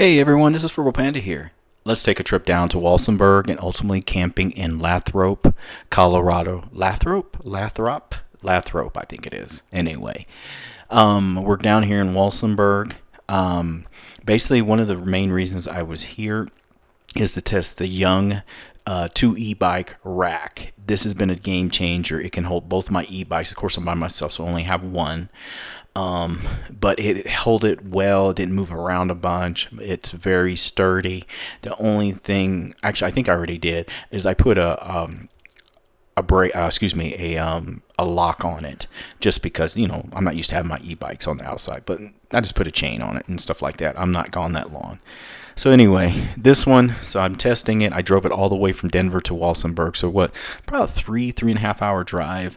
Hey everyone, this is Foldable Panda here. Let's take a trip down to Walsenburg and ultimately camping in Lathrop, Colorado. Lathrop, I think it is. Anyway, we're down here in Walsenburg. Basically, one of the main reasons I was here is to test the Young 2 e-bike rack. This has been a game changer. It can hold both my e-bikes. Of course, I'm by myself, so I only have one. But it held it well. It didn't move around a bunch. It's very sturdy. The only thing, actually, I think I already did, is I put a lock on it, just because I'm not used to having my e-bikes on the outside, but I just put a chain on it and stuff like that. I'm not gone that long. So anyway, this one, so I'm testing it. I drove it all the way from Denver to Walsenburg. So what, probably a 3.5 hour drive.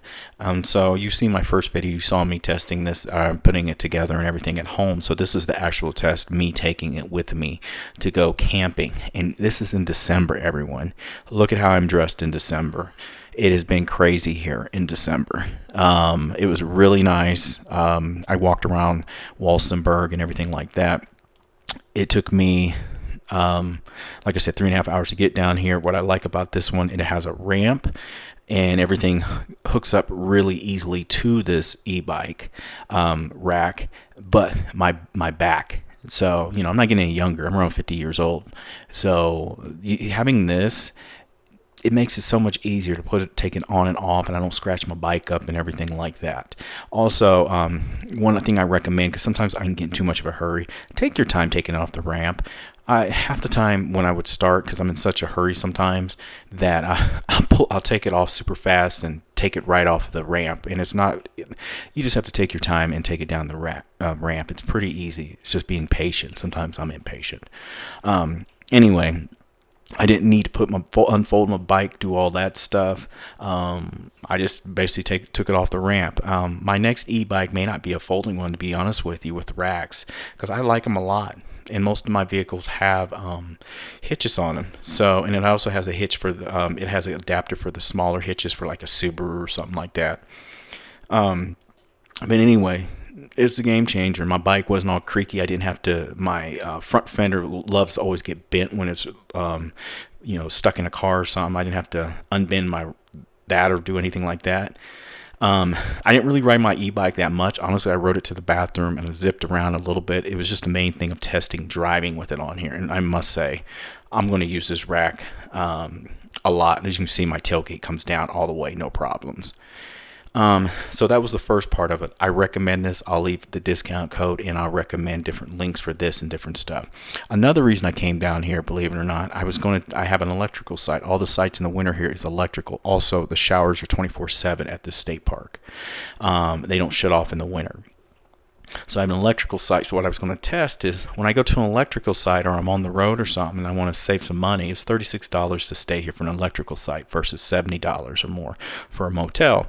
So you see my first video, you saw me testing this, putting it together and everything at home. So this is the actual test, me taking it with me to go camping. And this is in December, everyone. Look at how I'm dressed in December. It has been crazy here in December. It was really nice. I walked around Walsenburg and everything like that. It took me, like I said, 3.5 hours to get down here. What I like about this one, it has a ramp and everything hooks up really easily to this e-bike rack, but my back. So, I'm not getting any younger. I'm around 50 years old. So having this, it makes it so much easier to take it on and off, and I don't scratch my bike up and everything like that. Also, one thing I recommend, because sometimes I can get in too much of a hurry, take your time taking it off the ramp. Half the time when I would start, because I'm in such a hurry sometimes, that I'll take it off super fast and take it right off the ramp. And it's not, you just have to take your time and take it down the ramp. It's pretty easy. It's just being patient. Sometimes I'm impatient. Anyway, I didn't need to unfold my bike, do all that stuff. I just basically took it off the ramp. My next e-bike may not be a folding one, to be honest with you, with racks, because I like them a lot. And most of my vehicles have hitches on them. So, and it also has a hitch for it has an adapter for the smaller hitches for like a Subaru or something like that. But anyway, it's a game changer. My bike wasn't all creaky. I didn't have to. My front fender loves to always get bent when it's stuck in a car or something. I didn't have to unbend that or do anything like that. I didn't really ride my e-bike that much. Honestly, I rode it to the bathroom and I zipped around a little bit. It was just the main thing of testing driving with it on here. And I must say, I'm going to use this rack a lot. As you can see, my tailgate comes down all the way, no problems. So that was the first part of it. I recommend this. I'll leave the discount code and I'll recommend different links for this and different stuff. Another reason I came down here, believe it or not, I have an electrical site. All the sites in the winter here is electrical. Also, the showers are 24/7 at this state park. They don't shut off in the winter. So I have an electrical site. So what I was going to test is when I go to an electrical site or I'm on the road or something and I want to save some money, it's $36 to stay here for an electrical site versus $70 or more for a motel.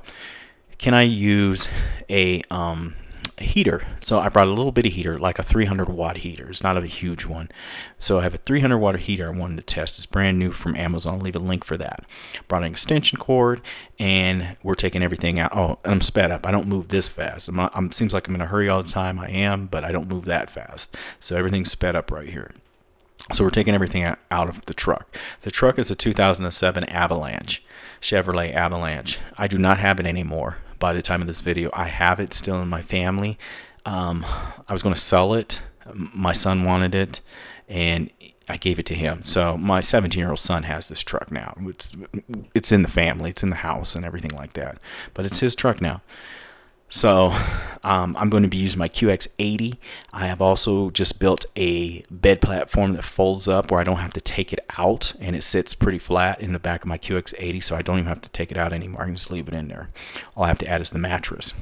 Can I use a heater? So I brought a little bitty heater, like a 300 watt heater. It's not a huge one. So I have a 300 watt heater I wanted to test. It's brand new from Amazon. I'll leave a link for that. Brought an extension cord, and we're taking everything out. Oh, and I'm sped up. I don't move this fast. Seems like I'm in a hurry all the time. I am, but I don't move that fast. So everything's sped up right here. So we're taking everything out of the truck. The truck is a 2007 Chevrolet Avalanche. I do not have it anymore. By the time of this video, I have it still in my family. I was going to sell it. My son wanted it, and I gave it to him. So my 17-year-old son has this truck now. It's in the family. It's in the house and everything like that. But it's his truck now. So I'm going to be using my QX80. I have also just built a bed platform that folds up where I don't have to take it out, and it sits pretty flat in the back of my QX80, so I don't even have to take it out anymore. I can just leave it in there. All I have to add is the mattress.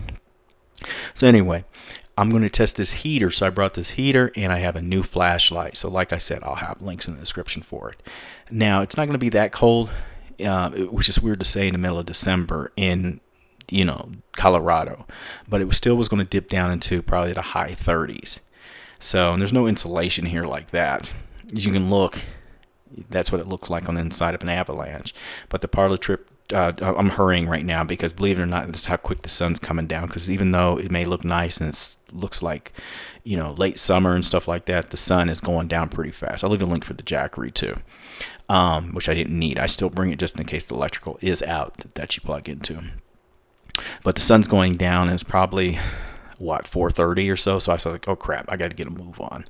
So anyway, I'm going to test this heater. So I brought this heater, and I have a new flashlight. So like I said, I'll have links in the description for it. Now, it's not going to be that cold, which is weird to say in the middle of December in Colorado, but it still was going to dip down into probably the high 30s. So, and there's no insulation here like that. As you can look, that's what it looks like on the inside of an Avalanche. But the Parlor Trip I'm hurrying right now because, believe it or not, this is how quick the sun's coming down. Because even though it may look nice and it looks like, late summer and stuff like that, the sun is going down pretty fast. I'll leave a link for the Jackery too, which I didn't need. I still bring it just in case the electrical is out that you plug into. But the sun's going down, and it's probably 4:30 or so. So I was like, oh crap, I got to get a move on.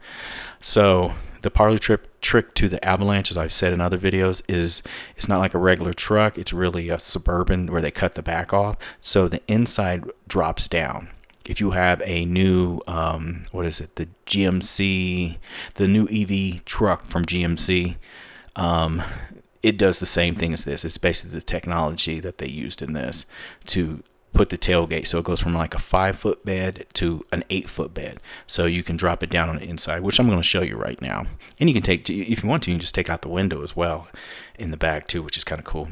So the parlor trick to the Avalanche, as I've said in other videos, is it's not like a regular truck. It's really a Suburban where they cut the back off, so the inside drops down. If you have a new the GMC, the new EV truck from GMC, it does the same thing as this. It's basically the technology that they used in this to put the tailgate, so it goes from like a 5-foot bed to an 8-foot bed, so you can drop it down on the inside, which I'm going to show you right now. And you can take, if you want to, you can just take out the window as well in the back too, which is kind of cool.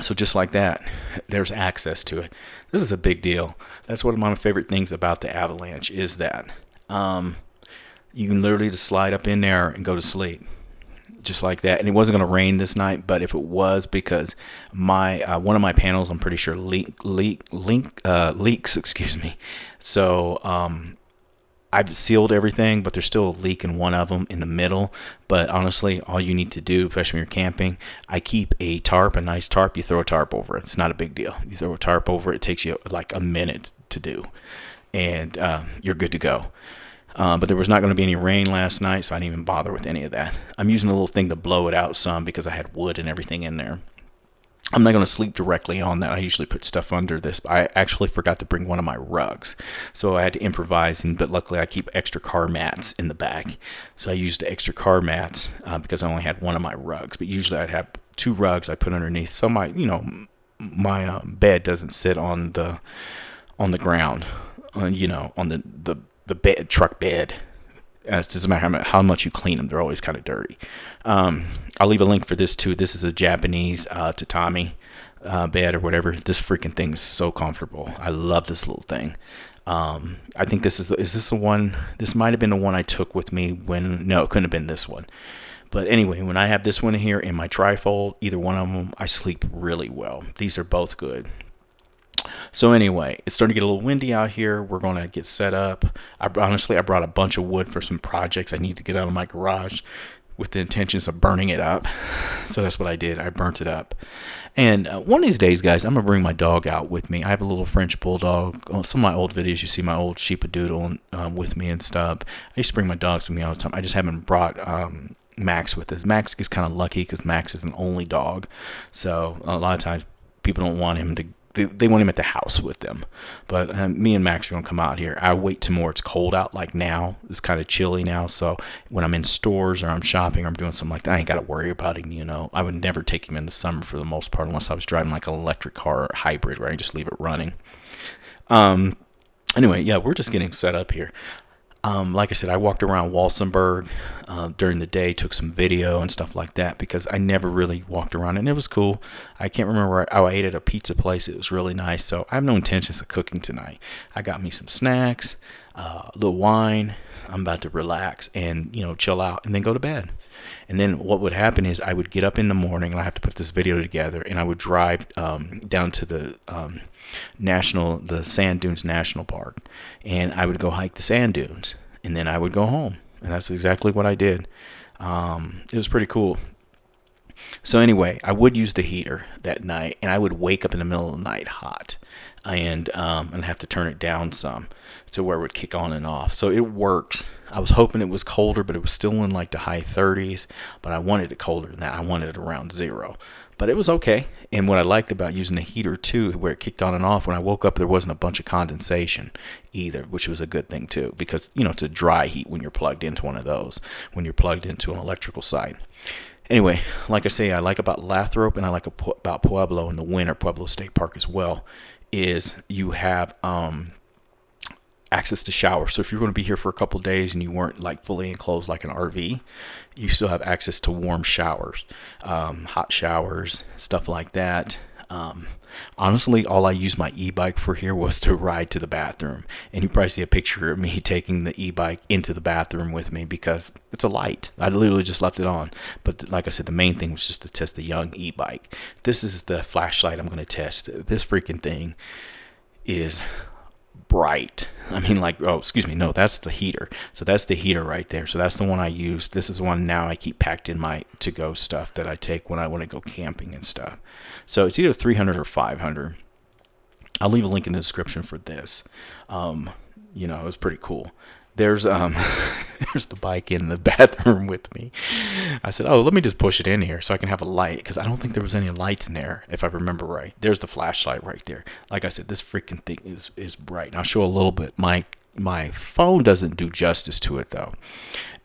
So just like that, there's access to it. This is a big deal. That's one of my favorite things about the Avalanche, is that you can literally just slide up in there and go to sleep. Just like that. And it wasn't going to rain this night, but if it was, because my one of my panels, I'm pretty sure leaks, excuse me. So I've sealed everything, but there's still a leak in one of them in the middle. But honestly, all you need to do, especially when you're camping, I keep a tarp, a nice tarp. You throw a tarp over it. It's not a big deal. You throw a tarp over it. It takes you like a minute to do, and you're good to go. But there was not going to be any rain last night, so I didn't even bother with any of that. I'm using a little thing to blow it out some because I had wood and everything in there. I'm not going to sleep directly on that. I usually put stuff under this. I actually forgot to bring one of my rugs, so I had to improvise. But luckily, I keep extra car mats in the back, so I used the extra car mats because I only had one of my rugs. But usually, I'd have 2 rugs I put underneath, so my bed doesn't sit on the ground, on the bed, truck bed. It doesn't matter how much you clean them, they're always kind of dirty. I'll leave a link for this too. This is a Japanese tatami bed or whatever. This freaking thing is so comfortable. I love this little thing. I think is this the one? This might have been the one I took with me no, it couldn't have been this one. But anyway, when I have this one here in my trifold, either one of them, I sleep really well. These are both good. So anyway, it's starting to get a little windy out here. We're going to get set up. I brought a bunch of wood for some projects I need to get out of my garage with the intentions of burning it up. So that's what I did. I burnt it up. And one of these days, guys, I'm going to bring my dog out with me. I have a little French bulldog. On some of my old videos, you see my old sheepadoodle with me and stuff. I used to bring my dogs with me all the time. I just haven't brought Max with us. Max is kind of lucky because Max is an only dog. So a lot of times people don't want him to, they want him at the house with them. But me and Max are going to come out here. I wait till more it's cold out, like now. It's kind of chilly now. So when I'm in stores or I'm shopping or I'm doing something like that, I ain't got to worry about him, I would never take him in the summer for the most part unless I was driving like an electric car or hybrid where I just leave it running. Anyway, yeah, we're just getting set up here. Like I said, I walked around Walsenburg during the day, took some video and stuff like that because I never really walked around, and it was cool. I can't remember I ate at a pizza place. It was really nice. So I have no intentions of cooking tonight. I got me some snacks, a little wine. I'm about to relax and, chill out and then go to bed. And then what would happen is I would get up in the morning and I have to put this video together, and I would drive down to the Sand Dunes National Park, and I would go hike the sand dunes, and then I would go home. And that's exactly what I did. It was pretty cool. So anyway, I would use the heater that night, and I would wake up in the middle of the night hot, and have to turn it down some to where it would kick on and off. So it works. I was hoping it was colder, but it was still in like the high 30s, but I wanted it colder than that. I wanted it around 0, but it was okay. And what I liked about using the heater too, where it kicked on and off, when I woke up, there wasn't a bunch of condensation either, which was a good thing too, because, it's a dry heat when you're plugged into one of those, when you're plugged into an electrical site. Anyway, like I say, I like about Lathrop, and I like about Pueblo in the winter, Pueblo State Park as well, is you have access to showers. So if you're going to be here for a couple of days and you weren't like fully enclosed like an RV, you still have access to warm showers, hot showers, stuff like that. Honestly, all I used my e-bike for here was to ride to the bathroom. And you probably see a picture of me taking the e-bike into the bathroom with me because it's a light. I literally just left it on. But like I said, the main thing was just to test the young e-bike. This is the flashlight I'm going to test. This freaking thing is bright. I mean, like, oh, excuse me, no, that's the heater. So that's the heater right there. So that's the one I use. This is the one now I keep packed in my to-go stuff that I take when I want to go camping and stuff. So it's either 300 or 500. I'll leave a link in the description for this. You know, it was pretty cool. There's there's the bike in the bathroom with me. I said, oh, let me just push it in here so I can have a light, because I don't think there was any lights in there, if I remember right. There's the flashlight right there. Like I said, this freaking thing is bright. And I'll show a little bit. My phone doesn't do justice to it though.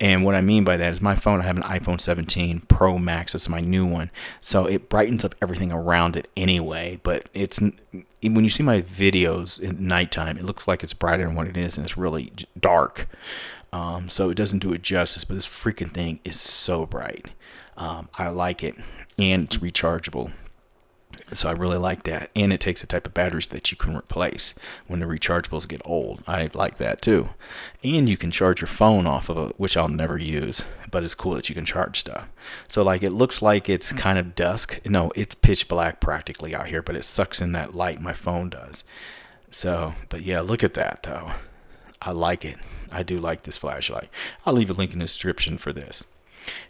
And what I mean by that is my phone, I have an iPhone 17 Pro Max. It's my new one. So it brightens up everything around it anyway. But it's, when you see my videos at nighttime, it looks like it's brighter than what it is, and it's really dark. So it doesn't do it justice, but this freaking thing is so bright. I like it, and it's rechargeable. So I really like that. And it takes the type of batteries that you can replace when the rechargeables get old. I like that too. And you can charge your phone off of it, which I'll never use, but it's cool that you can charge stuff. So like, it looks like it's kind of dusk. No, it's pitch black practically out here, but it sucks in that light my phone does. So, but yeah, look at that though. I like it. I do like this flashlight. I'll leave a link in the description for this.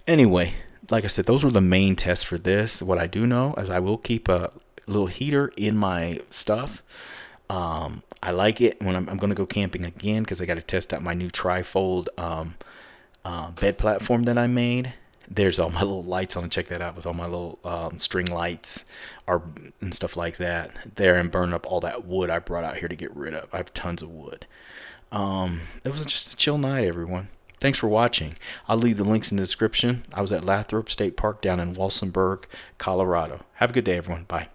Anyway, like I said, those were the main tests for this. What I do know is I will keep a little heater in my stuff. I like it when I'm going to go camping again, because I got to test out my new tri-fold bed platform that I made. There's all my little lights on it. Check that out, with all my little string lights and stuff like that there, and burn up all that wood I brought out here to get rid of. I have tons of wood. It was just a chill night, everyone. Thanks for watching. I'll leave the links in the description. I was at Lathrop State Park down in Walsenburg, Colorado. Have a good day, everyone. Bye.